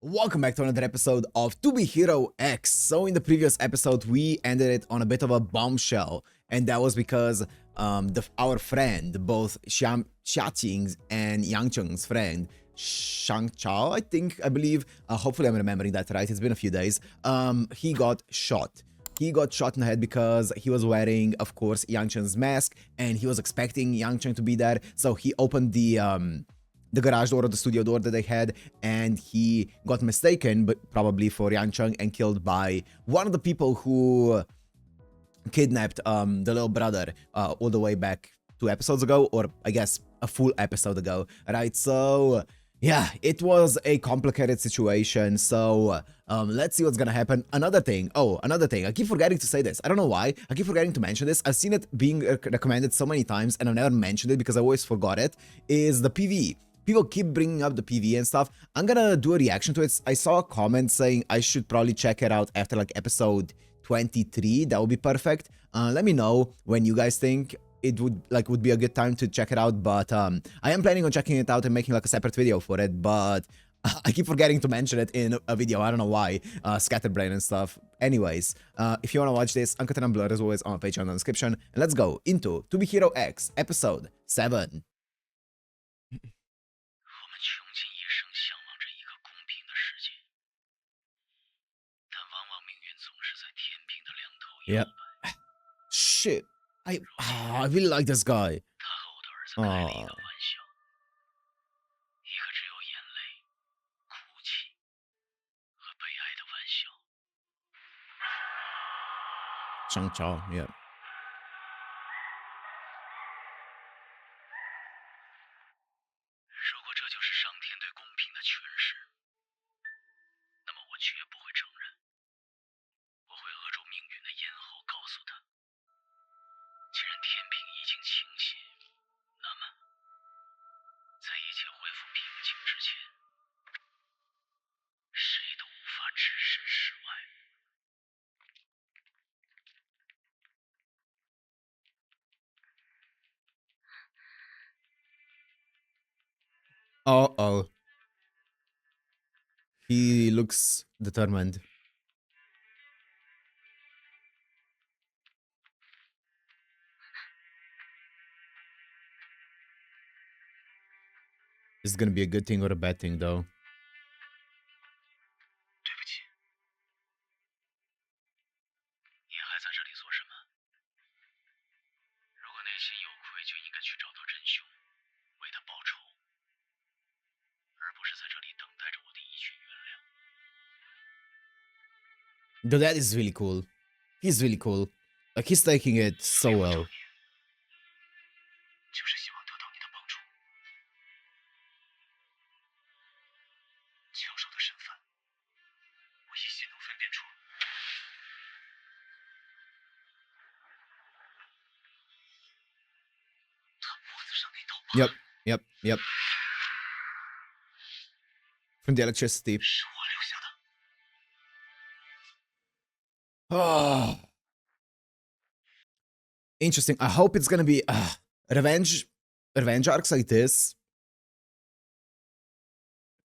Welcome back to another episode of Tu Bian Yingxiong X. So in the previous episode, we ended it on a bit of a bombshell, and that was because our friend, both Xiaqing's and Yang Cheng's friend, Shang Chao, I believe, hopefully I'm remembering that right, it's been a few days, he got shot. He got shot in the head because he was wearing, of course, Yang Cheng's mask, and he was expecting Yang Cheng to be there, so he opened the garage door or the studio door that they had, and he got mistaken, but probably for Yang Cheng, and killed by one of the people who kidnapped the little brother all the way back 2 episodes ago, or I guess a full episode ago, right? So yeah, it was a complicated situation. So let's see what's gonna happen. Another thing, I keep forgetting to say this. I don't know why. I keep forgetting to mention this. I've seen it being recommended so many times, and I've never mentioned it because I always forgot it, is the PvE. People keep bringing up the PvE and stuff. I'm gonna do a reaction to it. I saw a comment saying I should probably check it out after like episode 23. That would be perfect. Let me know when you guys think it would be a good time to check it out. But I am planning on checking it out and making like a separate video for it. But I keep forgetting to mention it in a video. I don't know why. Scatterbrain and stuff. Anyways, if you wanna watch this, Uncut and Blur as always on my Patreon in the description. And let's go into Tu Bian Yingxiong X episode 7. 穷尽一生向往着一个公平的世界，但往往命运总是在天平的两头摇摆。Shit, I really like this guy. 他和我的儿子开了一个玩笑，一个只有眼泪、哭泣和悲哀的玩笑。Shang Chao, yeah. 如果这就是上天对公平的诠释，那么我绝不会承认。我会扼住命运的咽喉，告诉他，既然天平已经倾斜，那么在一切恢复平静之前，谁都无法置身事外。Uh-oh. He looks determined. This is gonna be a good thing or a bad thing, though. 对不起，你还在这里做什么？如果内心有愧，就应该去找到真凶，为他报仇，而不是在这里等待着我的一句原谅。 The dad is really cool. He's really cool. Like, he's taking it so well. 就是希望得到你的帮助。枪手的身份，我依稀能分辨出。他脖子上那道疤。 Yep. From the electricity. 是我留下的。 Oh. Interesting. I hope it's gonna be revenge arcs like this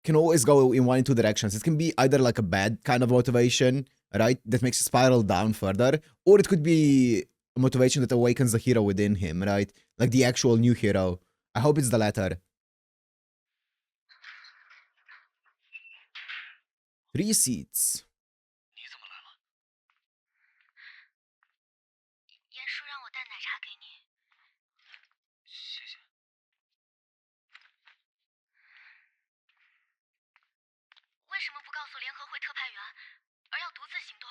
can always go in one or two directions. It can be either like a bad kind of motivation, right, that makes you spiral down further, or it could be a motivation that awakens the hero within him, right, like the actual new hero. I hope it's the latter. 3 seats. 你怎么来了？严叔让我带奶茶给你。谢谢。为什么不告诉联合会特派员，而要独自行动？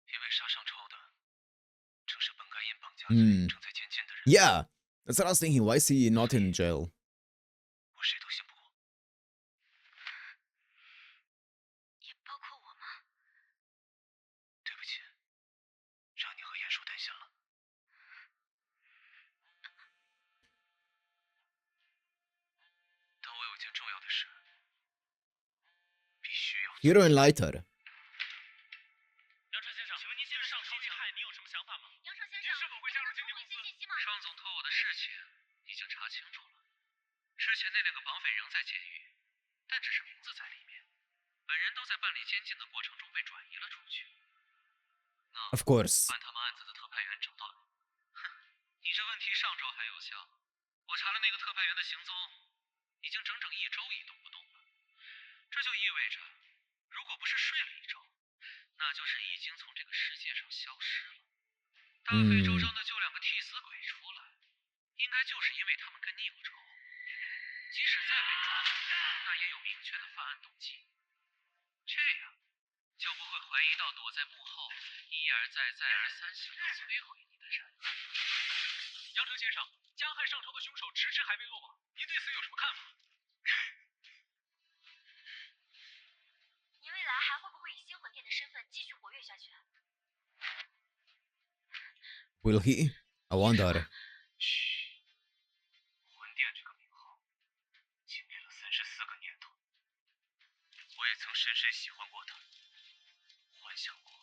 因为杀上超的，正是本该因绑架罪正在监禁的人。 Yeah, that's what I was thinking. Why is he not in jail? 我谁都信不过。 也包括我吗？对不起，让你和鼹鼠担心了。但我有件重要的事，必须要做。 Hero and lighter. 杨晨先生，请问您现在上超遇害，你有什么想法吗？杨成先生，是否会加入经纪公司？信息吗？尚总托我的事情已经查清楚了，之前那2个绑匪仍在监狱，但只是氏名字在里面，本人都在办理监禁的过程中被转移了出去。那 Of course. 办他们案子的特派员找到了。哼，你这问题上周还有效，我查了那个特派员的行踪，已经整整1周一动不动了。这就意味着，如果不是睡了1周，那就是已经从这个世界上消失了。大费周章的救2个替死鬼出来，应该就是因为他们跟你有仇。即使再被抓住，那也有明确的犯案动机。这样就不会怀疑到躲在幕后一而再再而三想要摧毁你的人。杨成先生，加害上朝的凶手迟迟还未落网，您对此有什么看法？您未来还会不会以新魂殿的身份继续活跃下去？Will he? I wonder. 嘘，魂殿这个名号经历了34个年头，我也曾深深喜欢过它，幻想过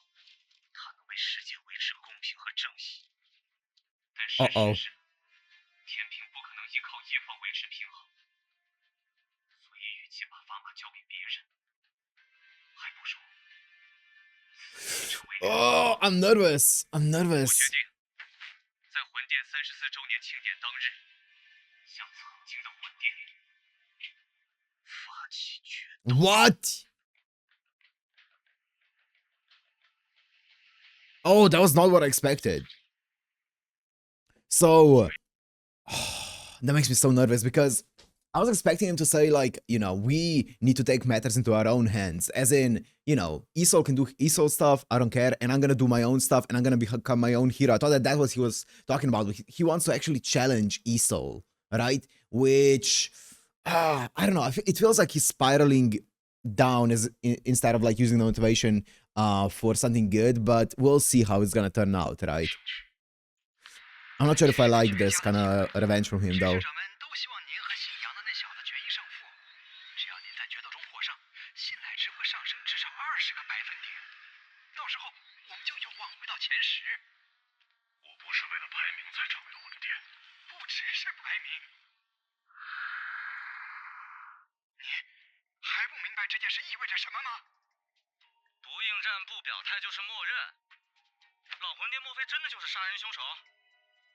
它能为世界维持公平和正义。但事实是，天平不可能依靠一方维持平衡，所以与其把砝码交给别人，还不如自己成为。Oh, I'm nervous. I'm 我 nervous. 决定在魂殿34周年庆典当日，向曾经的魂殿发起决斗。What? Oh, that was not what I expected. So, that makes me so nervous because I was expecting him to say, like, you know, we need to take matters into our own hands. As in, you know, Isol can do Isol stuff, I don't care, and I'm gonna do my own stuff, and I'm gonna become my own hero. I thought that that was what he was talking about. He wants to actually challenge Isol, right? Which, I don't know, it feels like he's spiraling down instead of, like, using the motivation for something good, but we'll see how it's gonna turn out, right? I'm not sure if I like this kind of revenge from him, though.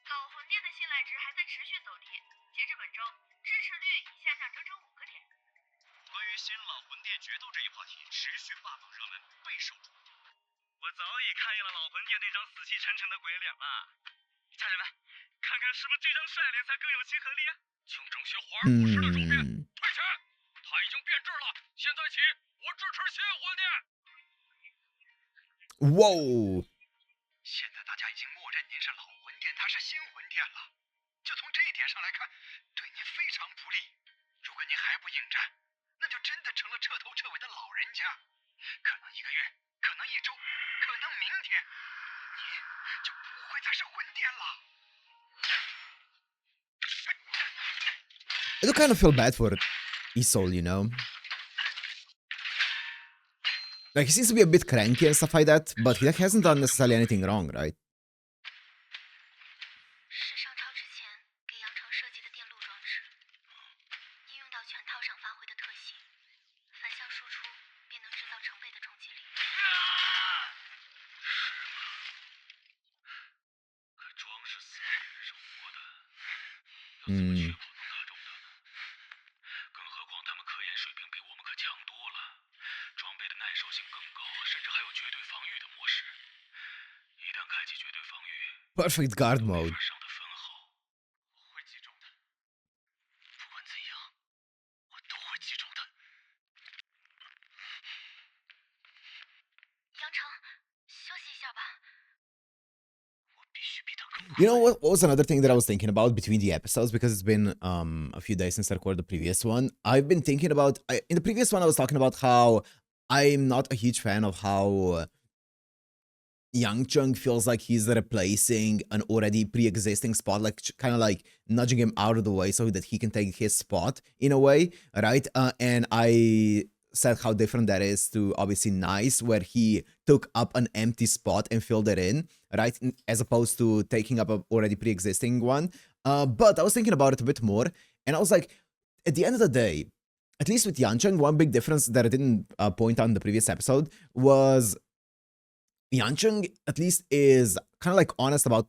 老魂殿的信赖值还在持续走低，截至本周，支持率已下降整整5个点。关于新老魂殿决斗这一话题持续霸榜热门，备受瞩目。我早已看厌了老魂殿那张死气沉沉的鬼脸了。家人们，看看是不是这张帅脸才更有亲和力啊？请整些华而不实的照片，退钱！他已经变质了，现在起，我支持新魂殿。Whoa! 现在大家已经默认您是老魂殿，他是新魂殿了。就从这一点上来看，对您非常不利。如果您还不应战，那就真的成了彻头彻尾的老人家。可能1个月，可能1周，可能明天，您就不会再是魂殿了。I do kind of feel bad for Isol, you know? Like, he seems to be a bit cranky and stuff like that, but he hasn't done necessarily anything wrong, right? 是上超之前给杨成设计的电路装置，应用到拳套上发挥的特性，反向输出便能制造成倍的冲击力。可装是死的，人是活的，要怎么确保能打中他呢？更何况他们科研水平比我们可强多了，装备的耐受性更高，甚至还有绝对防御的模式。一旦开启绝对防御 Perfect guard mode. 上的分毫，我会击中他。不管怎样，我都会击中他。杨成，休息一下吧。 You know what was another thing that I was thinking about between the episodes, because it's been a few days since I recorded the previous one. I've been thinking about, in the previous one I was talking about how I'm not a huge fan of how Yang Cheng feels like he's replacing an already pre-existing spot, like kind of like nudging him out of the way so that he can take his spot in a way, right? And I said how different that is to obviously Nice, where he took up an empty spot and filled it in, right? As opposed to taking up a already pre-existing one. But I was thinking about it a bit more, and I was like, at the end of the day, at least with Yang Cheng, one big difference that I didn't point out in the previous episode was Yang Cheng at least is kind of like honest about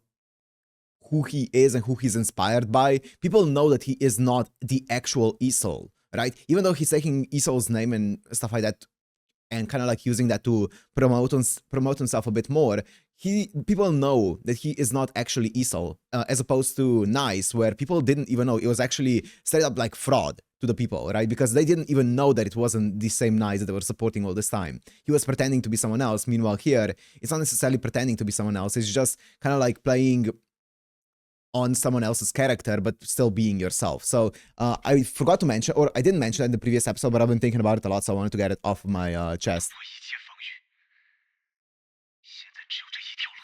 who he is and who he's inspired by. People know that he is not the actual Isol, right? Even though he's taking Isol's name and stuff like that and kind of like using that to promote himself a bit more, people know that he is not actually Isol, as opposed to Nice, where people didn't even know. It was actually straight up like fraud to the people, right? Because they didn't even know that it wasn't the same Nice that they were supporting all this time. He was pretending to be someone else. Meanwhile here, it's not necessarily pretending to be someone else. It's just kind of like playing on someone else's character, but still being yourself. So I forgot to mention, or I didn't mention it in the previous episode, but I've been thinking about it a lot, so I wanted to get it off of my chest. 破一切防御，现在只有这一条路。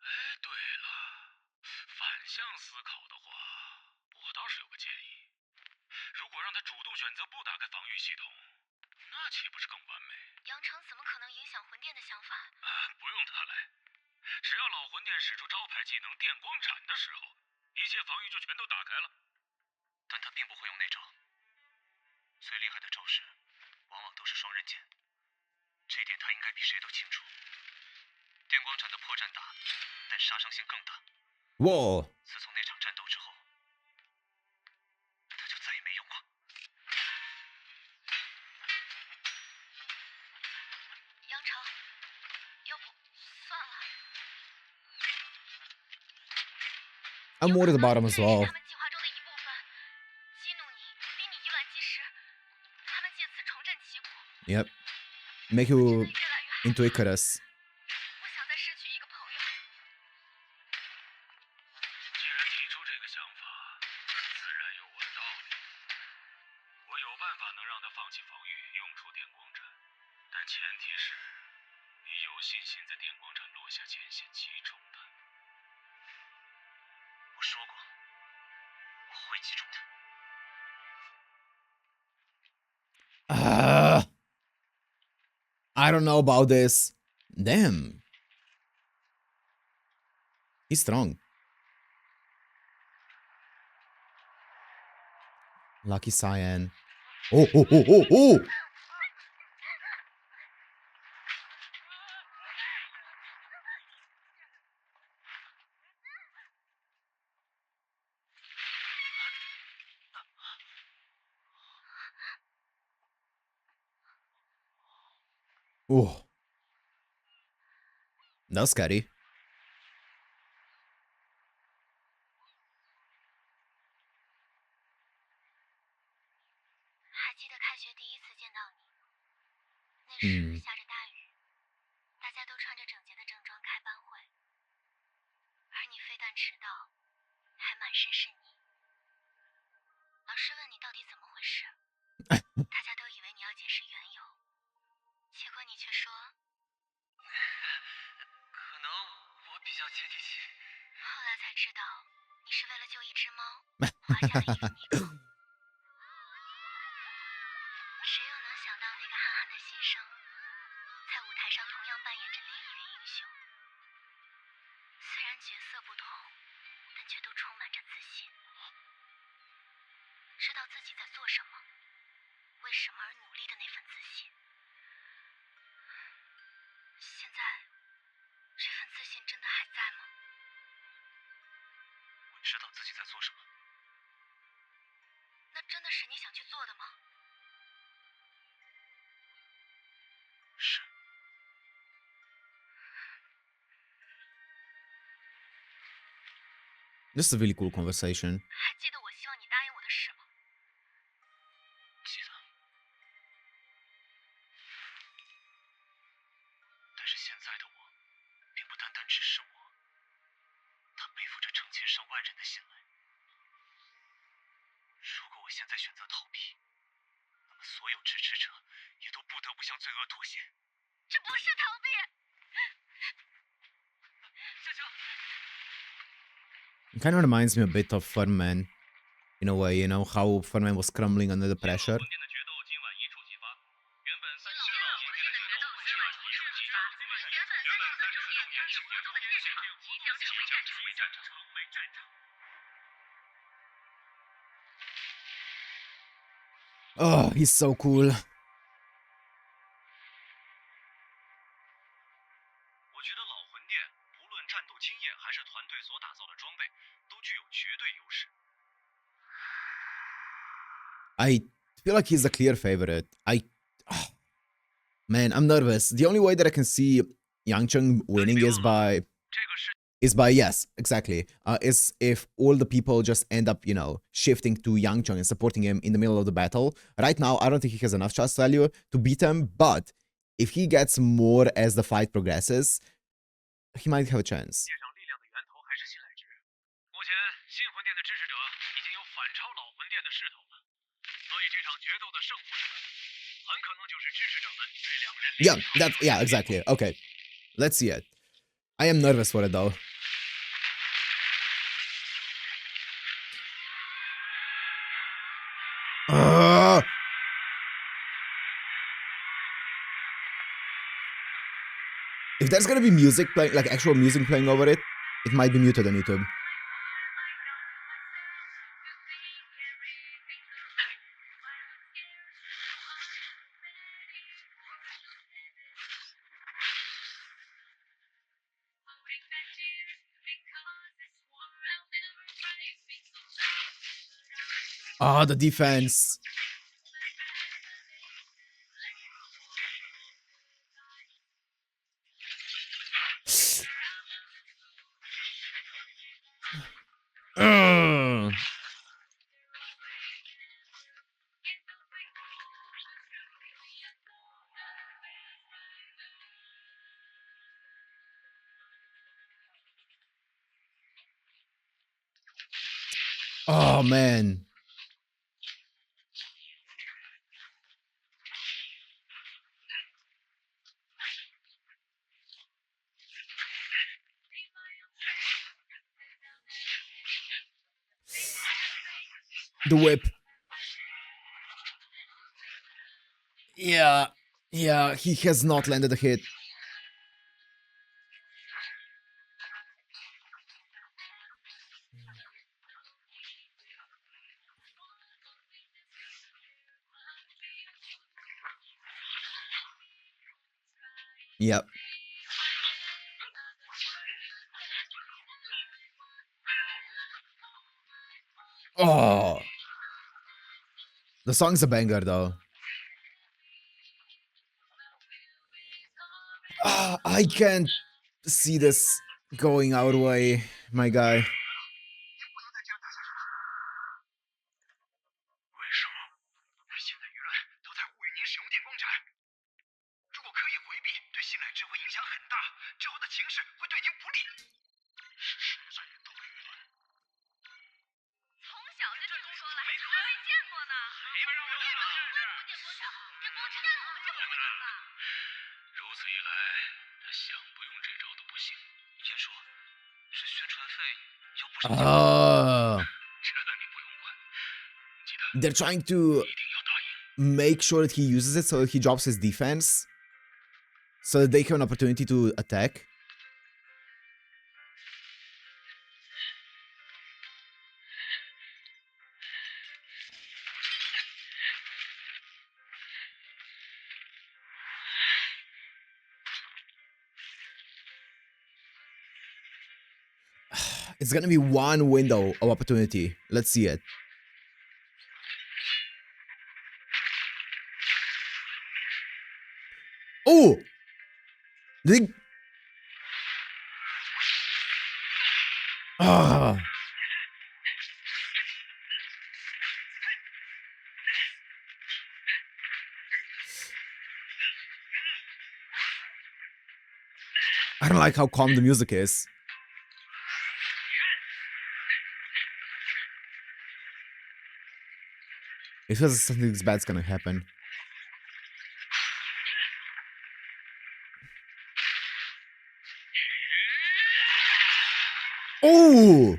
哎，对了，反向思考的话，我倒是有个建议。如果让他主动选择不打开防御系统，那岂不是更完美？杨成怎么可能影响魂殿的想法？不用他来，只要老魂殿使出招牌技能电光斩的时候，一切防御就全都打开了。但他并不会用那招，最厉害的招式往往都是双刃剑，这点他应该比谁都清楚。电光斩的破绽大，但杀伤性更大。Whoa! 自从那场战斗之后，他就再也没用过。杨成，要不算了。 I'm worried about him as well. 他们计划中的一部分，激怒你，逼你以卵击石，他们借此重振旗鼓。 Yep. Make you into Icarus. 不想再失去一个朋友。既然提出这个想法，自然有我的道理。我有办法能让他放弃防御，用出电光斩，但前提是你有信心在电光斩落下前线击中他。我说过，我会击中他。I don't know about this. Damn. He's strong. Lucky Cyan. Oh, oh, oh, oh, oh! Oh. That was scary. 还记得开学第一次见到你，那时下着大雨，大家都穿着整洁的正装开班会，而你非但迟到，还满身是泥。老师问你到底怎么回事，大家都以为你要解释缘由，结果你却说，可能我比较接地气。后来才知道你是为了救一只猫，画下了一个泥坑。谁又能想到那个憨憨的新生，在舞台上同样扮演着另一个英雄？虽然角色不同，但却都充满着自信，知道自己在做什么，为什么而努力的那份自信。现在，这份自信真的还在吗？我知道自己在做什么。那真的是你想去做的吗？ 是。This is a really cool conversation. 还记得我希望你答应我的事吗？记得。但是现在的我，并不单单只是我，他背负着成千上万人的信赖。如果我现在选择逃避，那么所有支持者也都不得不向罪恶妥协。 这不是逃避。下去了。 It kind of reminds me a bit of Furman, in a way, you know, how Furman was crumbling under the pressure. 今天的决斗今晚一触即发。原本34周年庆典即将成为战场。Oh, he's so cool. 我觉得老魂殿不论战斗经验还是团队所打造的装备，都具有绝对优势。 I feel like he's a clear favorite. Man, I'm nervous. The only way that I can see Yang Cheng winning is by yes, exactly. Is if all the people just end up, you know, shifting to Yang Cheng and supporting him in the middle of the battle. Right now, I don't think he has enough chance value to beat him, but if he gets more as the fight progresses, he might have a chance. 界上力量的源头还是信赖值。目前新魂殿的支持者已经有反超老魂殿的势头了，所以这场决斗的胜负很可能就是支持者们对两人。Yeah, exactly. Okay, let's see it. I am nervous for it though. If there's gonna be music playing, like actual music playing over it, it might be muted on YouTube. Oh, the defense. Oh man. The whip. Yeah, he has not landed a hit. Yep. Oh. The song's a banger though. I can't see this going our way, my guy. 为什么？现在舆论都在呼吁您使用电光斩。如果可以回避，对信赖值会影响很大，之后的情势会对您不利。是谁在引导舆论？从小就这么说了，还从来没见过呢。谁不让我见过？电波上，这光是干我们这么多吧？如此一来，他想不用这招都不行。先说，是宣传费要不少钱。这你不用管。记得 They're trying to 一定要答应。 make sure that he uses it so that he drops his defense, so that they have an opportunity to attack. It's gonna be one window of opportunity. Let's see it. Oh! They... Ah. I don't like how calm the music is. It feels like something bad's gonna happen. Oh!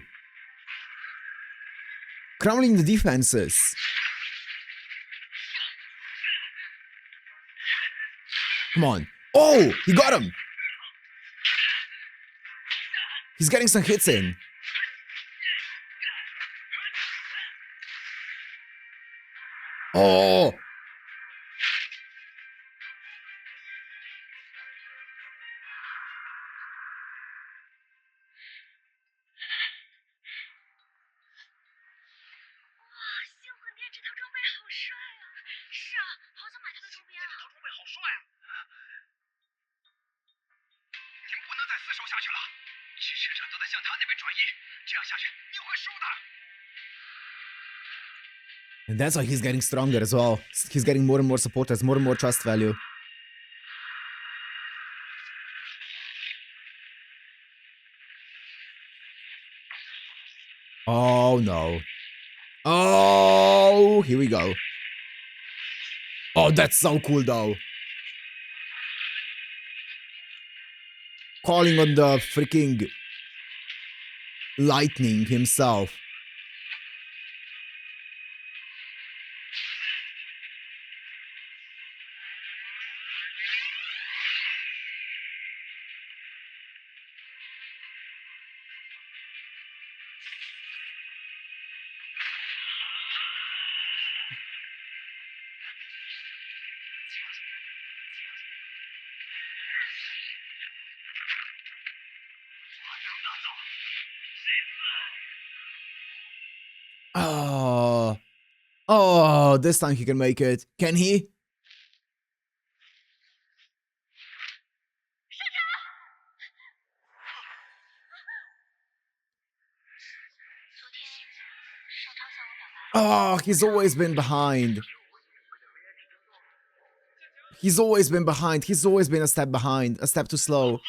Crumbling the defenses. Come on. Oh! He got him! He's getting some hits in. Oh. And that's why he's getting stronger as well. He's getting more and more supporters, more and more trust value. Oh no. Oh, here we go. Oh, that's so cool though. Calling on the freaking lightning himself. Oh. Oh, this time he can make it. Can he? Oh, he's always been behind. He's always been behind. He's always been a step behind, a step too slow.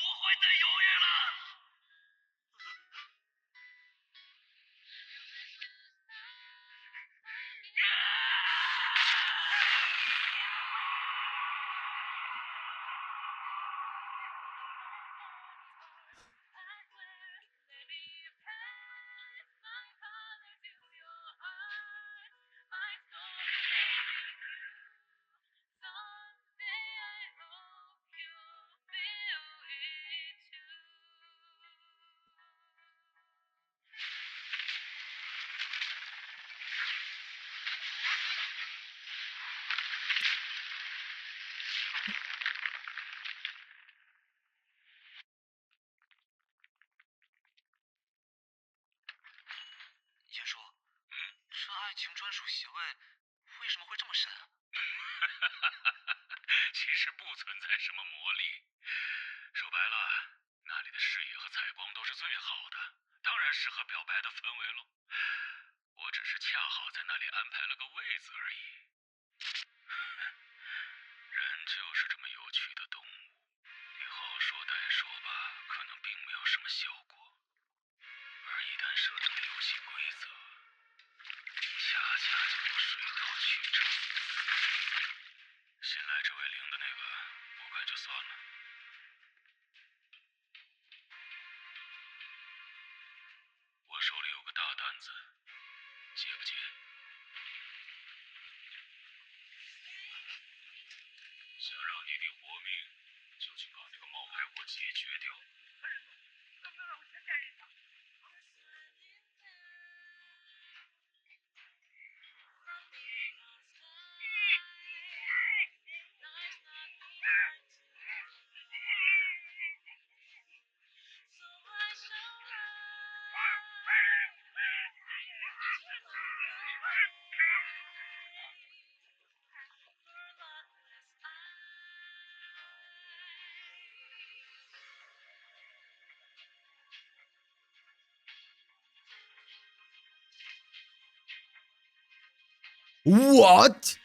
What?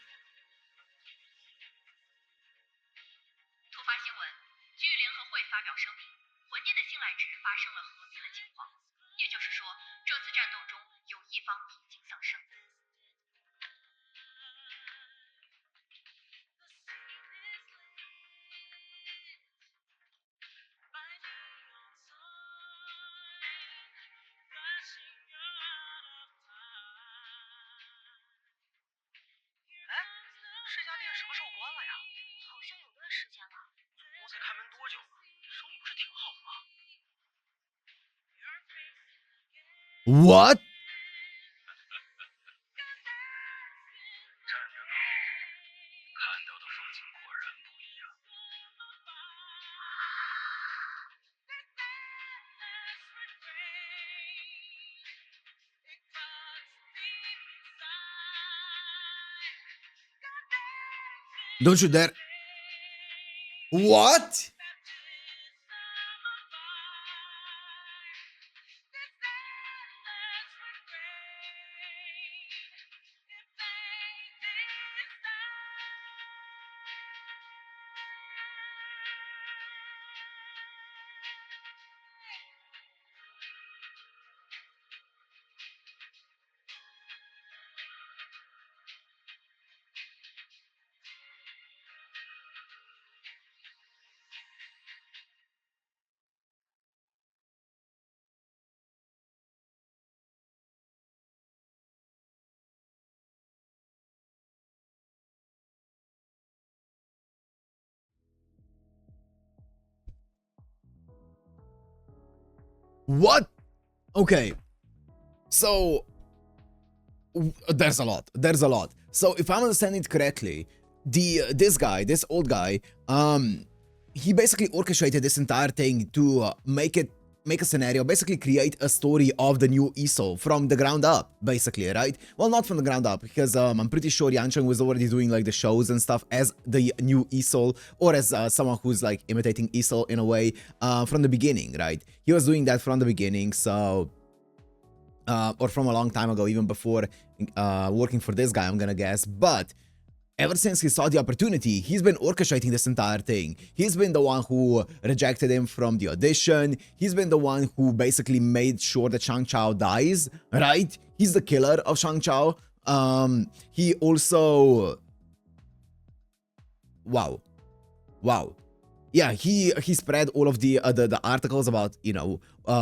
突发新闻，据联合会发表声明，魂殿的信赖值发生了合并的情况，也就是说，这次战斗中有一方已经丧生。这家店什么时候关了呀？好像有段时间了。我才开门多久？生意不是挺好的吗？ What? 站着子果然不一样。Don't you dare. What? What? Okay. So there's a lot. There's a lot. So if I'm understanding it correctly, this old guy, he basically orchestrated this entire thing to make a scenario, basically create a story of the new ESO from the ground up, basically, right? Well, not from the ground up, because I'm pretty sure Yang Cheng was already doing like the shows and stuff as the new ESO, or as someone who's like imitating ESO in a way from the beginning, right? He was doing that from the beginning, so or from a long time ago, even before working for this guy, I'm gonna guess. But ever since he saw the opportunity, he's been orchestrating this entire thing. He's been the one who rejected him from the audition. He's been the one who basically made sure that Shang Chao dies, right? He's the killer of Shang Chao. He also... Wow. Yeah, he spread all of the articles about, you know,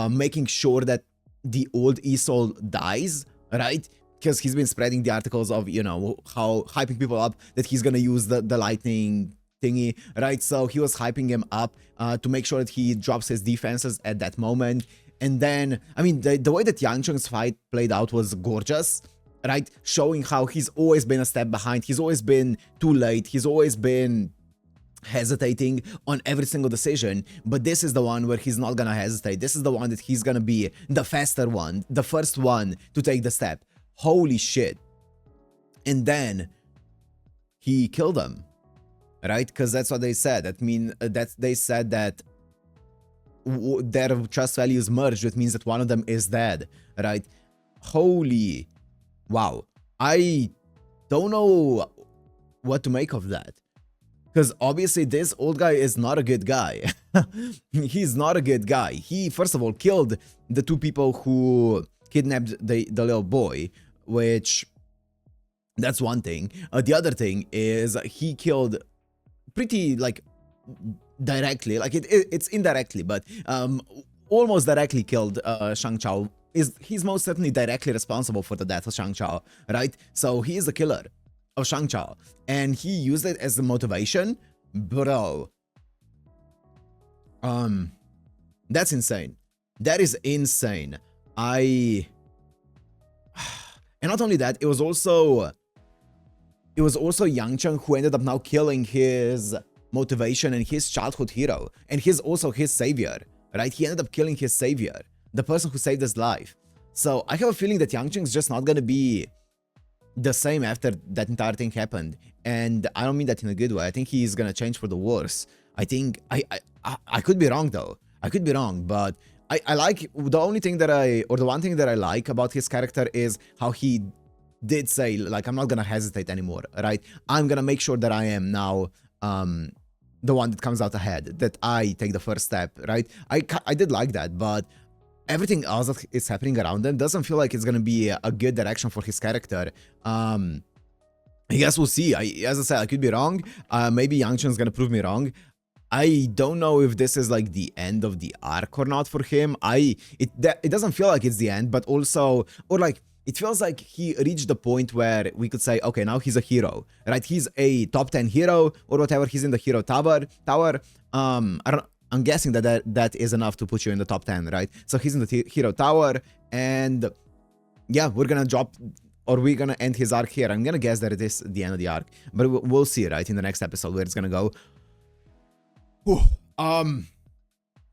making sure that the old ESO dies, right? Because he's been spreading the articles of, you know, how hyping people up that he's gonna use the lightning thingy, right? So he was hyping him up to make sure that he drops his defenses at that moment. And then, I mean, the way that Yang Cheng's fight played out was gorgeous, right? Showing how he's always been a step behind, he's always been too late, he's always been hesitating on every single decision, but this is the one where he's not gonna hesitate. This is the one that he's gonna be the faster one, the first one to take the step. Holy shit. And then he killed him, right? Because that's what they said. That mean that they said that their trust values merged, which means that one of them is dead, right? Holy wow. I don't know what to make of that. Because obviously this old guy is not a good guy. He's not a good guy. He, first of all, killed the two people who kidnapped the little boy, which that's one thing. The other thing is he killed pretty like directly, like it's indirectly, but almost directly killed Shang Chao. He's most certainly directly responsible for the death of Shang Chao, right? So he is the killer of Shang Chao, and he used it as the motivation, bro. That's insane. That is insane. And not only that, it was also Yang Cheng who ended up now killing his motivation and his childhood hero, and he's also his savior, right? He ended up killing his savior, the person who saved his life. So I have a feeling that Yang Cheng's just not gonna be the same after that entire thing happened, and I don't mean that in a good way. I think he's gonna change for the worse. I think I could be wrong though. I could be wrong, but I like the one thing that I like about his character is how he did say, like, I'm not gonna hesitate anymore, right? I'm gonna make sure that I am now the one that comes out ahead, that I take the first step, right? I did like that, but everything else that is happening around him doesn't feel like it's gonna be a good direction for his character. I guess we'll see. As I said, I could be wrong. Maybe Yang Cheng's gonna prove me wrong. I don't know if this is like the end of the arc or not for him. It doesn't feel like it's the end, but also, or like, it feels like he reached the point where we could say, okay, now he's a hero, right? He's a top 10 hero or whatever. He's in the hero tower. I'm guessing that is enough to put you in the top 10, right? So he's in the hero tower, and yeah, we're gonna drop or we're gonna end his arc here. I'm gonna guess that it is the end of the arc, but we'll see, right, in the next episode where it's gonna go. Whew.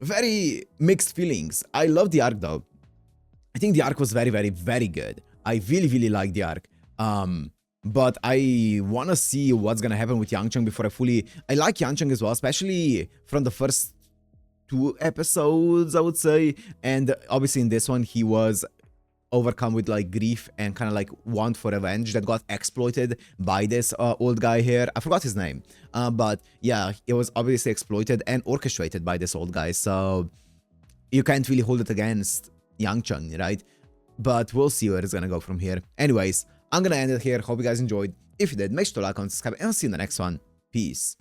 Very mixed feelings. I love the arc though. I think the arc was very, very, very good. I really, really like the arc. But I want to see what's gonna happen with Yang Cheng before I like Yang Cheng as well, especially from the first 2 episodes, I would say. And obviously in this one, he was overcome with like grief and kind of like want for revenge that got exploited by this old guy here. I forgot his name. But yeah, it was obviously exploited and orchestrated by this old guy. So you can't really hold it against Yang Cheng, right? But we'll see where it's gonna go from here. Anyways, I'm gonna end it here. Hope you guys enjoyed. If you did, make sure to like and subscribe, and I'll see you in the next one. Peace.